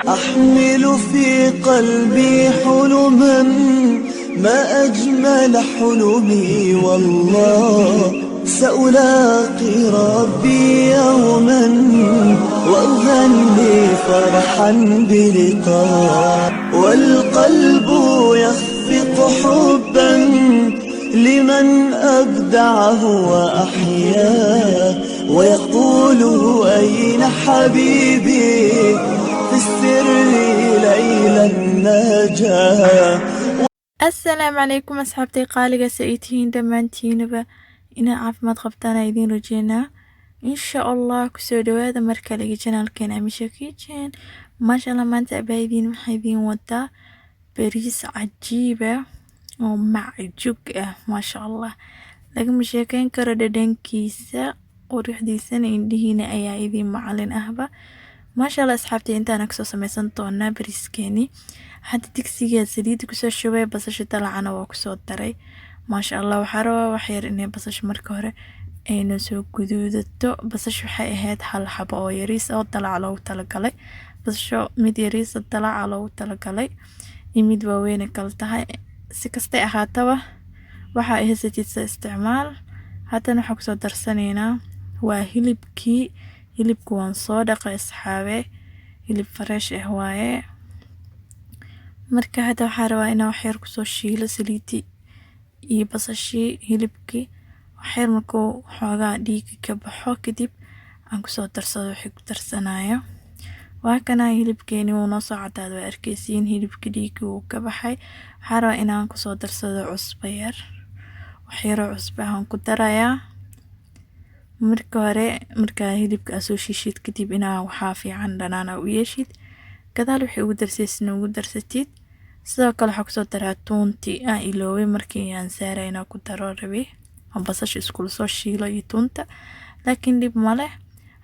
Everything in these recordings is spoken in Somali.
أحمل في قلبي حلما ما أجمل حلمي والله سألاقي ربي يوما وأغني فرحا بلقاء والقلب يخفق حبا لمن أبدعه وأحياه ويقول أين حبيبي في السر ليلا نجاه. السلام عليكم أصحابتي قالقة سئتين دمانتينبا إنا عافماد قبطانا يدين رجينا إن شاء الله كسو دوادا مركا لغي جنال كين عميشا كيجين ما شاء الله ما انت أبايدين محيدين ودا بريس عجيبة ومعجوق ما شاء الله لكن مشاكين كردا دنكيسا وروح ديسان اندهينا أيا إذين معالين أهبا ما شاء الله أصحابتي انتا نكسو سميسان طونا بريسكيني hadda digsiga saliid kusoo shubay basasha dalacana waa kusoo daray maasha Allah waxaa rabaa wax yar inay basasha marka hore ayna soo guduudato basasha waxay ahayd hal xabo oo yariis oo dalac loogu talagalay basasha mid yariis dalac loogu talagalay mid waaweyn kala tahay si kastay ahaataba waxa ay haysatid isticmaal haddana waxa kusoo darsanaynaa waa hilibku waan soo dhaqay asxaabe hilib fresh ah waaye marka hadda waxaa rabaa inaan wax yar kusoo shiilo saliidi iyo basashii hilibkii wax yar markuu xoogaa dhiigi ka baxo kadib aan kusoo darsado wixii ku darsanayo waa kana hilibkeeni wuu noo soo cadaaday waa arkaysiin hilibkii dhiigii wuu ka baxay waxaa rabaa inaan kusoo darsado cusbo yar wax yaroo cusbo aan ku darayaa marka hore markaa hilibka soo shiishid kadib inaa waxaa fiican dhanaan u yeeshid gadaal wixii ugu darsaysna ugu darsatid sidoo kale waxa kusoo daraa tuuntii aan ilooway markii aan saarayna ku daro rabi oo basasha isku soo shiilo iyo tuunta laakiin dib male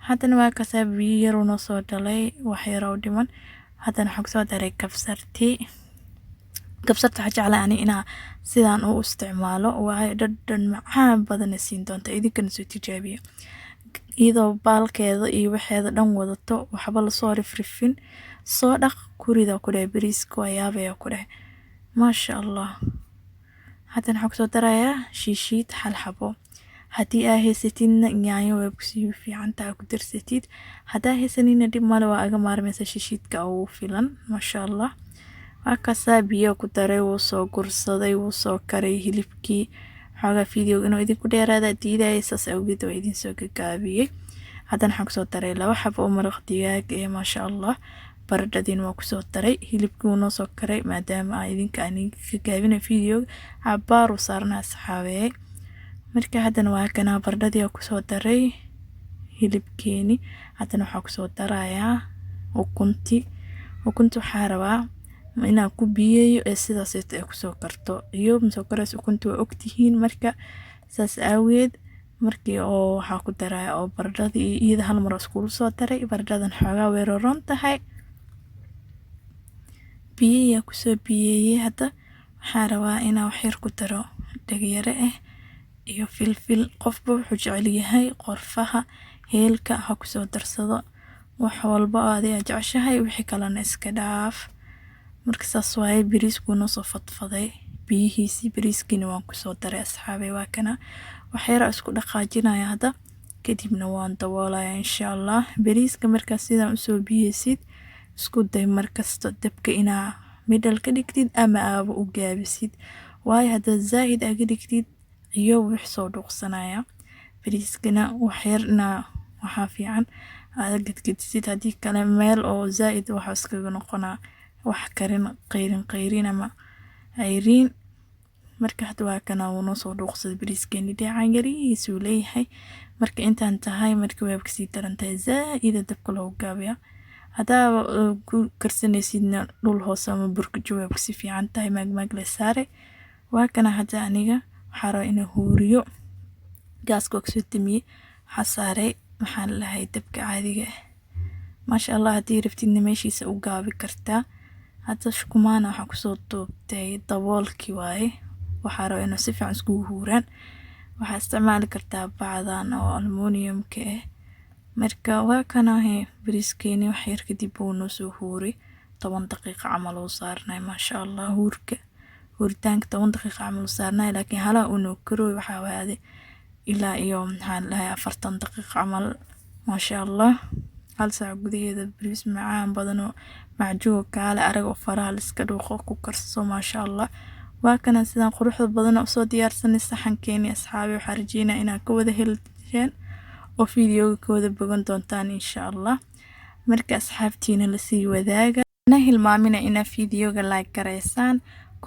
haddana waa ka biyo yar oo soo dhalay wax yar oo dhiman haddana waxa kusoo daray kabsarta waxa jeclaan inaa sidaan u isticmaalo waa dhadhan macaan badan siin doonta idinkana soo tijaabiyo iyadoo baalkeeda iyo waxeeda dhan wadato waxba la soo rifrifin soo dhaq kurida ku dhahay bariiska wayaabaya ku dhahay maasha Allah haddana waxa kusoo darayaa shiishiid hal xabo haddii aa haysatidna yaanyo way kusii fiicantaa ku darsatid haddaa haysanina dhib male waa aga maarmaysa shiishiidka ugu filan maasha Allah waa kasaa biyo ku daray wuu soo gursaday wuu soo karay hilibkii xoogaa video inuu idinku dheeraada diidaya saas awgeed waa idin soo gagaabiyey haddana waxaan kusoo daray 2 xabo oo maraq digaag maasha Allah baradhadin waa kusoo daray hilibkii wuu noo soo karay maadaama aan idinka ka gaabina video cabaar u saarnaa asxaabe marka haddana waa kana baradhadii kusoo daray hilibkeeni haddana waxaa kusoo darayaa ukunti waxaa rabaa inaan ku biyeeyo sidaas ay kusoo karto iyo soo karas ukunti waa ogtihiin marka saas aaweed markii oo waxa ku daray oo baradhadii iyada hal mar isku soo daray baradhadan xoogaa weeroon tahay biyo kusoo biyeeyay hadda waxaa rabaa inaan wax yar ku daro dhagyare iyo filfil qofba wuxuu jecel yahay qorfaha heelka ha kusoo darsado wax walba aad jeceshahay wixii kalena iska dhaaf marka saas waaye bariisku noo soo fadfaday biyihiisi bariiskina waan kusoo daray asxaabe waa kana wax yar isku dhaqaajinaya hadda kadibna waan daboolayaa insha Allah bariiska marka sidaan u soo biyeysid isku day markasta dabka inaa middle ka dhigtid ama aaba u gaabisid waayo hadda zaid aga dhigtid iyo wix soo dhuqsanaya bariiskana wax yarna waxa fiican aad gadgadisid hadii kale meel oo zaid waxa iskaga noqonaa wax karin qayrin ama ayriin marka hadda waa kana uu noo soo dhuqsaday bariiskeeni dhacaan yariisu leeyahay marka intaan tahay marka way kasii darantahay zaid dabka loo gaabiya hadaa ku karsanaysidna dhul hoos ama burka jawaab si fiican tahay maag la saaray waa kana hadda aniga waxa rabaa inaan huuriyo gaaska ku soo timiye xasaaray waxaan lahayd dabka caadiga maasha Allah hadii rabtidna meeshiisa u gaabi kartaa hadda shukumaana waxa ku soo toobtay daboolkii waaye waxa rabaa inuu si fiican isku huuraan waxa isticmaali kartaa bacdan oo aluminum ka marka waa kanahay bariiskeeni wax yar kadib uu noo soo huuray 10 daqiiqo camal oo saarnay maasha Allah huuritaanka 10 daqiiqo camal saarnay laakiin hala uu noo karooy waxa waaday ilaa iyo maxaan lahay 40 daqiiqo camal maasha Allah hal saac gudaheeda bariis macaan badan oo macjuun kaale arag oo faraha iska dhuuqo ku karso maasha Allah waa kana sidaan quruxda badan oo soo diyaarsanay saxankeeni asxaabi waxa rajeynaa inaan ka wada helteen oo fiidiyowga ka wada bogan doontaan insha Allah marka asxaabtiina la sii wadaaga ana hilmaamina ina fiidiyowga like gareysaan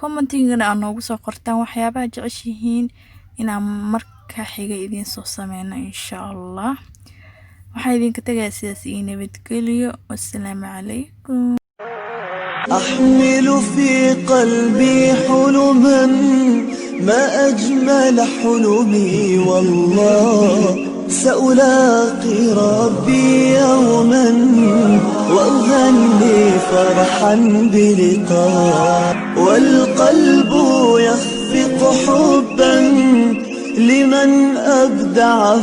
commentingana aan noogu soo qortaan waxyaabaha jeceshihiin inaan marka xiga idin soo sameeyno insha Allah waxaa idinka tagay sidaas ii nabadgeliyo wassalaamu calaykum أحمل في قلبي حلما ما أجمل حلمي والله سألاقي ربي يوما وأغني فرحا بلقاء والقلب يخفق حبا لمن أبدعه